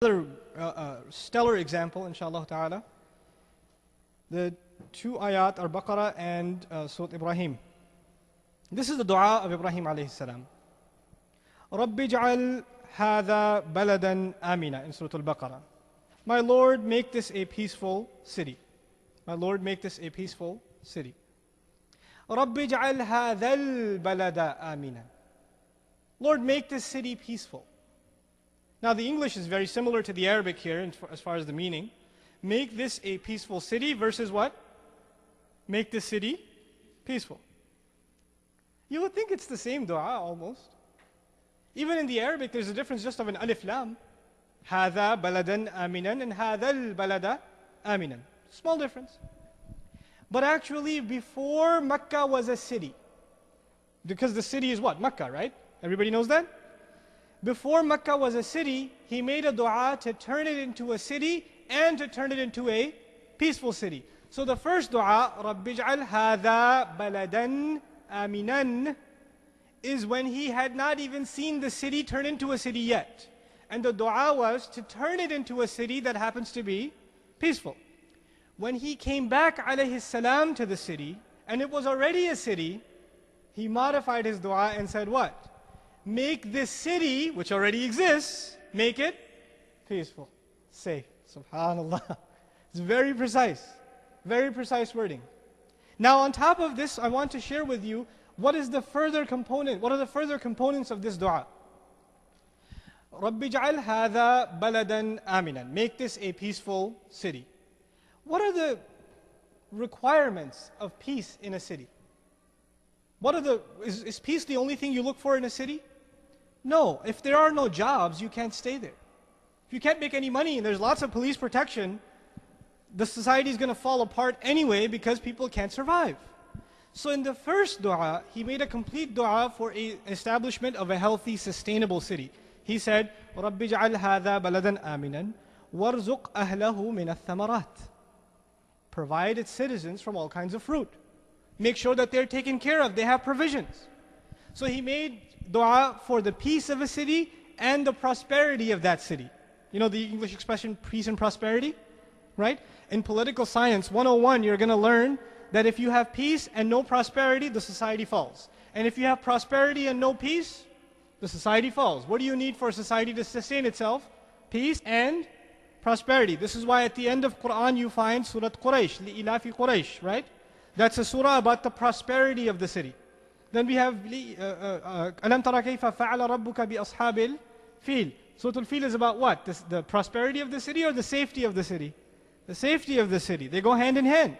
Another stellar example, inshallah ta'ala. The two ayat are Baqarah and Surah Ibrahim. This is the dua of Ibrahim alayhi salam. رَبِّ اجْعَلْ هَذَا بَلَدًا آمِنًا in Surah Al-Baqarah. My Lord, make this a peaceful city. My Lord, make this a peaceful city. رَبِّ اجْعَلْ هَذَا الْبَلَدَ آمِنًا. Lord, make this city peaceful. Now the English is very similar to the Arabic here as far as the meaning. Make this a peaceful city versus what? Make this city peaceful. You would think it's the same dua almost. Even in the Arabic there's a difference just of an alif lam. هَذَا بَلَدًا آمِنًا and هَذَا الْبَلَدَ آمِنًا. Small difference. But actually before Mecca was a city. Because the city is what? Mecca, right? Everybody knows that? Before Mecca was a city, he made a dua to turn it into a city and to turn it into a peaceful city. So the first dua, رَبِّ اجْعَلْ هَذَا بَلَدًا آمِنًا, is when he had not even seen the city turn into a city yet. And the dua was to turn it into a city that happens to be peaceful. When he came back alayhi salam to the city, and it was already a city, he modified his dua and said what? Make this city, which already exists, make it peaceful, safe. Subhanallah. It's very precise wording. Now on top of this, I want to share with you what are the further components of this dua. رَبِّ اجْعَلْ هَذَا بَلَدًا آمِنًا. Make this a peaceful city. What are the requirements of peace in a city? Is peace the only thing you look for in a city? No. If there are no jobs, you can't stay there. If you can't make any money and there's lots of police protection, the society is going to fall apart anyway because people can't survive. So in the first dua, he made a complete dua for an establishment of a healthy, sustainable city. He said, رَبِّ اجْعَلْ هَذَا بَلَدًا آمِنًا وَارْزُقْ أَهْلَهُ مِنَ الثَّمَرَاتِ. Provide its citizens from all kinds of fruit. Make sure that they're taken care of, they have provisions. So he made dua for the peace of a city and the prosperity of that city. You know the English expression, peace and prosperity? Right? In political science 101, you're going to learn that if you have peace and no prosperity, the society falls. And if you have prosperity and no peace, the society falls. What do you need for a society to sustain itself? Peace and prosperity. This is why at the end of Quran you find Surah Quraysh, لِإِلَافِ Quraysh, right? That's a surah about the prosperity of the city. Then we have أَلَمْ تَرَ كَيْفَ فَعَلَ رَبُّكَ بِأَصْحَابِ الْفِيلِ. Surah Al-Fil is about what? The prosperity of the city or the safety of the city? The safety of the city. They go hand in hand.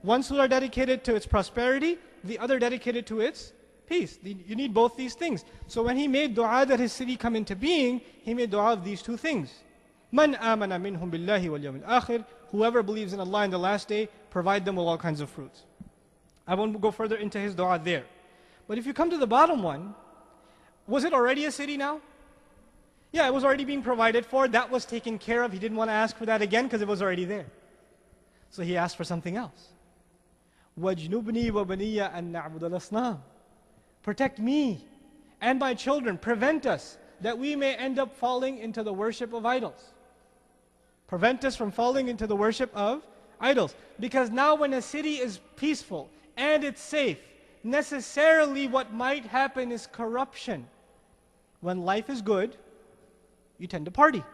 One surah dedicated to its prosperity, the other dedicated to its peace. You need both these things. So when he made dua that his city come into being, he made dua of these two things. مَنْ آمَنَ مِنْهُمْ بِاللَّهِ وَالْيَوْمِ الْآخِرِ. Whoever believes in Allah and the last day, provide them with all kinds of fruits. I won't go further into his dua there. But if you come to the bottom one, was it already a city now? Yeah, it was already being provided for. That was taken care of. He didn't want to ask for that again because it was already there. So he asked for something else. وَاجْنُبْنِي وَبَنِيَّ أَن نَعْبُدَ الْأَصْنَامِ. Protect me and my children. Prevent us that we may end up falling into the worship of idols. Prevent us from falling into the worship of idols. Because now when a city is peaceful and it's safe, necessarily what might happen is corruption. When life is good, you tend to party.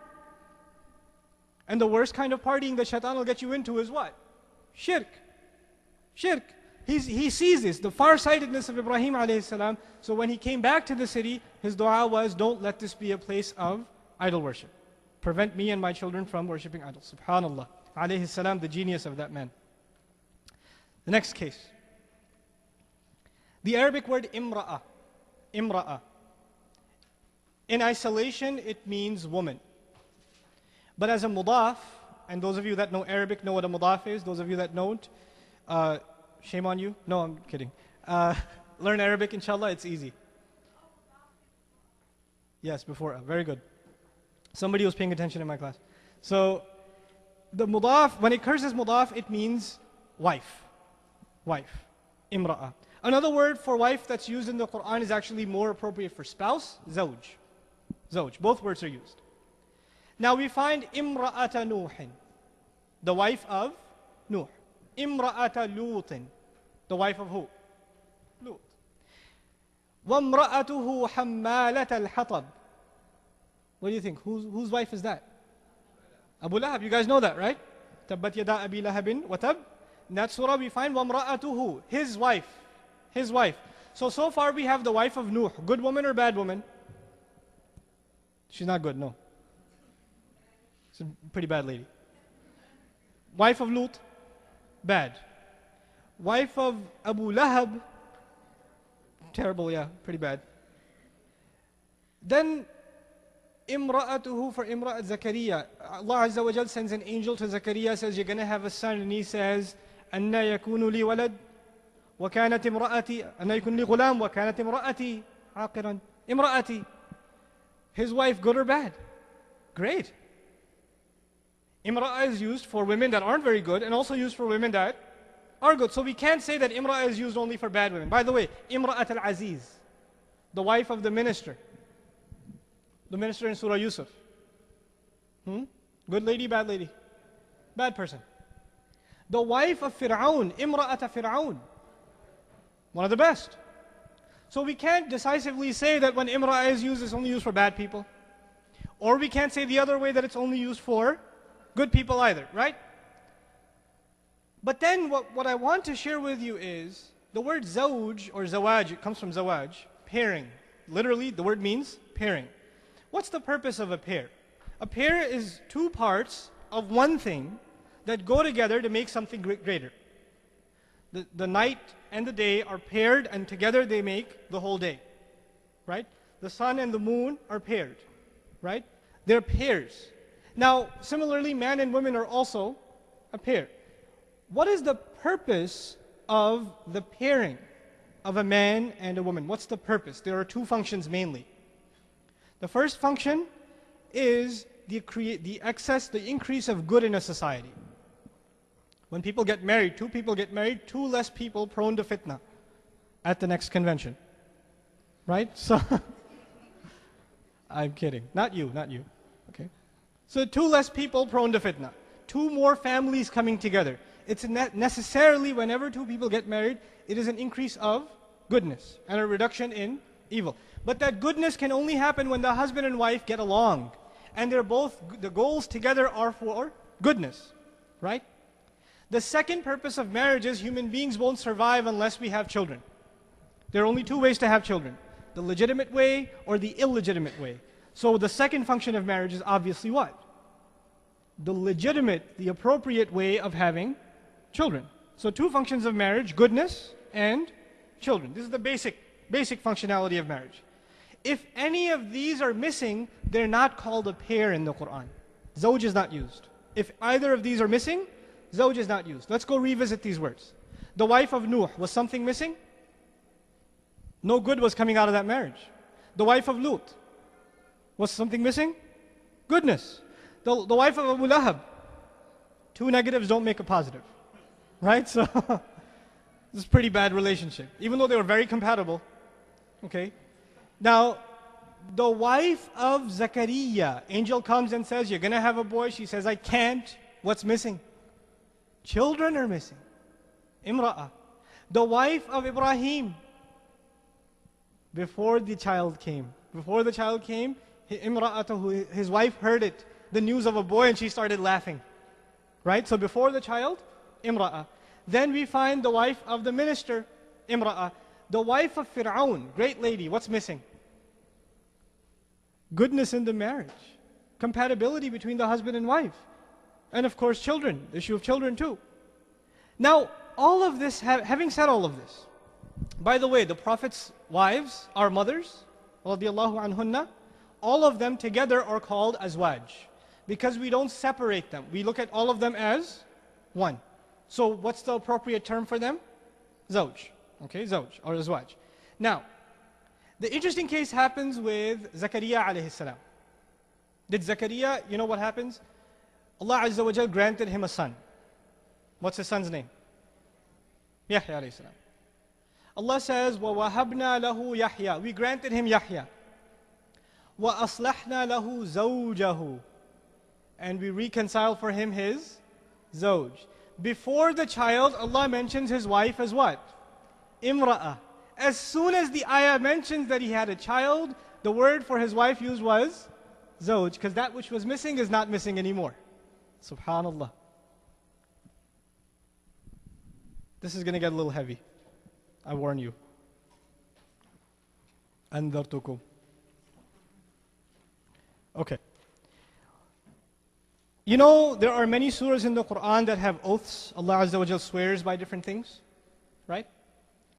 And the worst kind of partying that shaitan will get you into is what? Shirk. Shirk. He sees this, the farsightedness of Ibrahim alayhi salam. So when he came back to the city, his dua was, don't let this be a place of idol worship. Prevent me and my children from worshipping idols. Subhanallah. Alayhi salam, the genius of that man. The next case. The Arabic word imra'a. Imra'a. In isolation, it means woman. But as a mudaf, and those of you that know Arabic know what a mudaf is, those of you that don't, shame on you. No, I'm kidding. Learn Arabic, inshallah, it's easy. Yes, before, very good. Somebody was paying attention in my class. So, the mudaf, when it occurs as mudaf, it means wife. Wife. Imra'a. Another word for wife that's used in the Quran is actually more appropriate for spouse, zawj. Zawj. Both words are used. Now we find Imra'ata Nuhin, the wife of Nuh. Imra'ata Lutin, the wife of who? Lut. وَامْرَأَتُهُ حَمَّالَةَ الْحَطَبِ. What do you think? Whose wife is that? Abu Lahab. You guys know that, right? تَبَّتْ يَدَا أَبِي لَهَبٍ وَتَبْ. In that surah we find وَامْرَأَتُهُ, his wife. His wife. So far we have the wife of Nuh. Good woman or bad woman? She's not good, no. She's a pretty bad lady. Wife of Lut? Bad. Wife of Abu Lahab? Terrible, yeah, pretty bad. Then Imra'atuhu, for Imra'at Zakaria. Allah Azza wa Jal sends an angel to Zakaria, says, you're going to have a son, and he says, أَنَّا يَكُونُ لِي وَلَدْ وَكَانَتْ إِمْرَأَتِي أَنَّا يَكُونُ لِي غُلَامٌ وَكَانَتْ إِمْرَأَتِي عَاقِرًا. Imra'ati. His wife, good or bad? Great. Imra'a is used for women that aren't very good, and also used for women that are good. So we can't say that Imra'a is used only for bad women. By the way, Imra'at al-Aziz, the wife of the minister. The minister in Surah Yusuf. Good lady, bad lady? Bad person. The wife of Fir'aun, Imra'at Fir'aun. One of the best. So we can't decisively say that when Imra'a is used, it's only used for bad people. Or we can't say the other way, that it's only used for good people either, right? But then what I want to share with you is, the word zawj or zawaj, it comes from zawaj, pairing. Literally, the word means pairing. What's the purpose of a pair? A pair is two parts of one thing that go together to make something greater. The night and the day are paired, and together they make the whole day, right? The sun and the moon are paired, right? They're pairs. Now, similarly, man and women are also a pair. What is the purpose of the pairing of a man and a woman? What's the purpose? There are two functions mainly. The first function is the increase of good in a society. When people get married, two people get married, two less people prone to fitna at the next convention. Right? So, I'm kidding. Not you. Okay? So two less people prone to fitna. Two more families coming together. It's necessarily, whenever two people get married, it is an increase of goodness and a reduction in evil. But that goodness can only happen when the husband and wife get along. And the goals together are for goodness. Right? The second purpose of marriage is human beings won't survive unless we have children. There are only two ways to have children. The legitimate way or the illegitimate way. So the second function of marriage is obviously what? The legitimate, the appropriate way of having children. So two functions of marriage, goodness and children. This is the basic functionality of marriage. If any of these are missing, they're not called a pair in the Quran. Zawj is not used. If either of these are missing, zawj is not used. Let's go revisit these words. The wife of Nuh, was something missing? No good was coming out of that marriage. The wife of Lut, was something missing? Goodness. The wife of Abu Lahab, two negatives don't make a positive. Right? So, this is a pretty bad relationship. Even though they were very compatible. Okay? Now, the wife of Zakaria, angel comes and says, you're going to have a boy. She says, I can't. What's missing? Children are missing. Imra'a. The wife of Ibrahim, before the child came, Imra'atahu, his wife heard it, the news of a boy, and she started laughing. Right? So before the child, Imra'a. Then we find the wife of the minister, Imra'a. The wife of Fir'aun, great lady, what's missing? Goodness in the marriage. Compatibility between the husband and wife. And of course children, the issue of children too. Now, all of this, having said all of this, by the way, the Prophet's wives, our mothers, radiyallahu anhunna, all of them together are called azwaj. Because we don't separate them. We look at all of them as one. So what's the appropriate term for them? Zawj. Okay, zawj or azwaj. Now, the interesting case happens with Zakaria alayhi salam. Did Zakaria, you know what happens? Allah Azza wa Jal granted him a son. What's his son's name? Yahya alayhi salam. Allah says, وَوَهَبْنَا لَهُ يَحْيَا. We granted him Yahya. وَأَصْلَحْنَا لَهُ زَوْجَهُ. and we reconcile for him his zawj. Before the child, Allah mentions his wife as what? Imra'ah. As soon as the ayah mentions that he had a child, the word for his wife used was zawj, because that which was missing is not missing anymore. Subhanallah. This is going to get a little heavy. I warn you. Andartukum. Okay. You know, there are many surahs in the Quran that have oaths. Allah Azza wa Jal swears by different things, right?